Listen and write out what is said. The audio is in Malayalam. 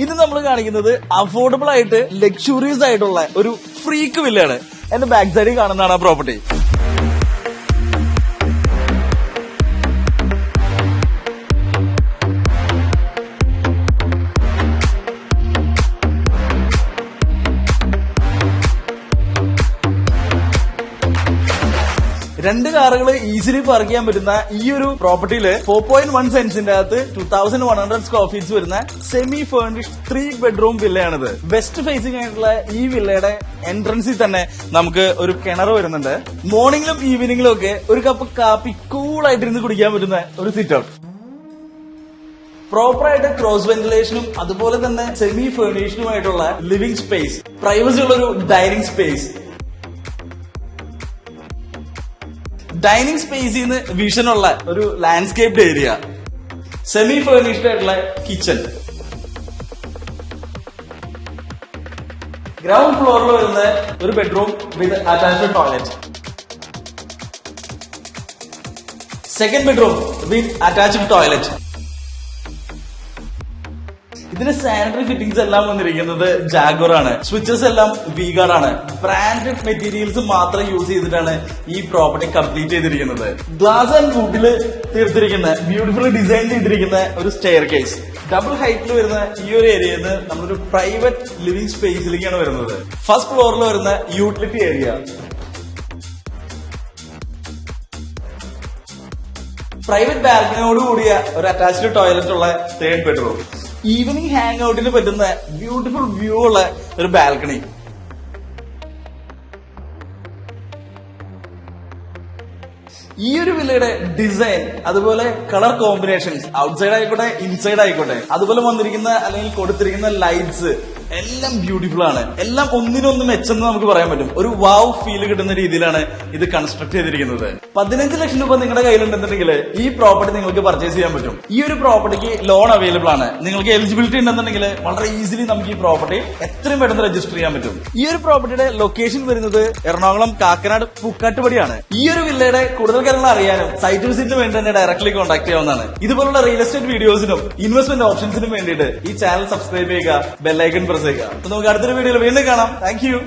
ഇത് നമ്മൾ കാണിക്കുന്നത് അഫോർഡബിൾ ആയിട്ട് ലക്ഷൂറിയസ് ആയിട്ടുള്ള ഒരു ഫ്രീക്ക് വില്ലയാണ്. എന്റെ ബാക്ക് സൈഡിൽ കാണുന്നതാണ് ആ പ്രോപ്പർട്ടി. രണ്ട് കാറുകൾ ഈസിലി പാർക്ക് ചെയ്യാൻ പറ്റുന്ന ഈ ഒരു പ്രോപ്പർട്ടിയില് 4.1 സെന്റ്സിന്റെ അകത്ത് 2100 സ്ക്വയർ ഫീറ്റ്സ് വരുന്ന സെമി ഫേർണിഷ്ഡ് 3 ബെഡ്റൂം വില്ലയാണിത്. വെസ്റ്റ് ഫേസിംഗ് ആയിട്ടുള്ള ഈ വില്ലയുടെ എൻട്രൻസിൽ തന്നെ നമുക്ക് ഒരു കിണർ വരുന്നുണ്ട്. മോർണിംഗിലും ഈവനിങ്ങിലും ഒക്കെ ഒരു കപ്പ് കാപ്പി കൂളായിട്ടിരുന്ന് കുടിക്കാൻ പറ്റുന്ന ഒരു സിറ്റ് ഔട്ട്. പ്രോപ്പറായിട്ട് ക്രോസ് വെന്റിലേഷനും അതുപോലെ തന്നെ സെമി ഫേർണിഷ്ഡുമായിട്ടുള്ള ലിവിംഗ് സ്പേസ്, പ്രൈവസി ഉള്ള ഒരു ഡൈനിങ് സ്പേസ്. ഡൈനിങ് സ്പേസിൽ നിന്ന് വിഷനുള്ള ഒരു ലാൻഡ്സ്കേപ്ഡ് ഏരിയ, സെമി ഫേർണിഷ്ഡ് ആയിട്ടുള്ള കിച്ചൺ. ഗ്രൗണ്ട് ഫ്ലോറിൽ വരുന്ന ഒരു bedroom with attached toilet. Second bedroom with attached toilet. ഇതിന് സാനിറ്ററി ഫിറ്റിംഗ്സ് എല്ലാം വന്നിരിക്കുന്നത് ജാഗ്വർ ആണ്. സ്വിച്ചസ് എല്ലാം വി-ഗാർഡ് ആണ്. ബ്രാൻഡഡ് മെറ്റീരിയൽസ് മാത്രം യൂസ് ചെയ്തിട്ടാണ് ഈ പ്രോപ്പർട്ടി കംപ്ലീറ്റ് ചെയ്തിരിക്കുന്നത്. ഗ്ലാസ് ആൻഡ് വുഡില് തീർത്തിരിക്കുന്ന ബ്യൂട്ടിഫുള്ളി ഡിസൈൻ ചെയ്തിരിക്കുന്ന ഒരു സ്റ്റെയർ കേസ്. ഡബിൾ ഹൈറ്റിൽ വരുന്ന ഈ ഒരു ഏരിയയിൽ നിന്ന് നമ്മളൊരു പ്രൈവറ്റ് ലിവിംഗ് സ്പേസിലേക്കാണ് വരുന്നത്. ഫസ്റ്റ് ഫ്ലോറിൽ വരുന്ന യൂട്ടിലിറ്റി ഏരിയ. പ്രൈവറ്റ് ബാൽക്കണിയോട് കൂടിയ ഒരു അറ്റാച്ച്ഡ് ടോയ്ലറ്റ് ഉള്ള തേർഡ് ബെഡ്റൂം. ഈവനിങ് ഹാങ് ഔട്ടിന് പറ്റുന്ന ബ്യൂട്ടിഫുൾ വ്യൂ ഉള്ള ഒരു ബാൽക്കണി. ഈ ഒരു വില്ലയുടെ ഡിസൈൻ അതുപോലെ കളർ കോമ്പിനേഷൻസ് ഔട്ട്സൈഡ് ആയിക്കോട്ടെ ഇൻസൈഡ് ആയിക്കോട്ടെ അതുപോലെ വന്നിരിക്കുന്ന അല്ലെങ്കിൽ കൊടുത്തിരിക്കുന്ന ലൈറ്റ്സ് എല്ലാം ബ്യൂട്ടിഫുൾ ആണ്. എല്ലാം ഒന്നിനൊന്നും മെച്ചെന്ന് നമുക്ക് പറയാൻ പറ്റും. ഒരു വാവ് ഫീൽ കിട്ടുന്ന രീതിയിലാണ് ഇത് കൺസ്ട്രക്ട് ചെയ്തിരിക്കുന്നത്. 15 ലക്ഷം രൂപ നിങ്ങളുടെ കയ്യിലുണ്ടെന്നുണ്ടെങ്കിൽ ഈ പ്രോപ്പർട്ടി നിങ്ങൾക്ക് പർച്ചേസ് ചെയ്യാൻ പറ്റും. ഈ ഒരു പ്രോപ്പർട്ടിക്ക് ലോൺ അവൈലബിൾ ആണ്. നിങ്ങൾക്ക് എലിജിബിലിറ്റി ഉണ്ടെന്നുണ്ടെങ്കിൽ വളരെ ഈസിലി നമുക്ക് ഈ പ്രോപ്പർട്ടി എത്രയും പെട്ടെന്ന് രജിസ്റ്റർ ചെയ്യാൻ പറ്റും. ഈ ഒരു പ്രോപ്പർട്ടിയുടെ ലൊക്കേഷൻ വരുന്നത് എറണാകുളം കാക്കനാട് പൂക്കാട്ടുപടിയാണ്. ഈ ഒരു വില്ലയുടെ കൂടുതൽ കാര്യങ്ങൾ അറിയാനും സൈറ്റ് വിസിറ്റിന് വേണ്ടി തന്നെ ഡയറക്ട്ലി കോൺടാക്ട് ചെയ്യാവുന്നതാണ്. ഇതുപോലുള്ള റിയൽ എസ്റ്റേറ്റ് വീഡിയോസിനും ഇൻവെസ്റ്റ്മെന്റ് ഓപ്ഷൻസിനും വേണ്ടിയിട്ട് ഈ ചാനൽ സബ്സ്ക്രൈബ് ചെയ്യുക, ബെല്ലൈക്കൺ പ്രസ് ചെയ്യുക. നമുക്ക് അടുത്തൊരു വീഡിയോയിൽ വീണ്ടും കാണാം. Thank you.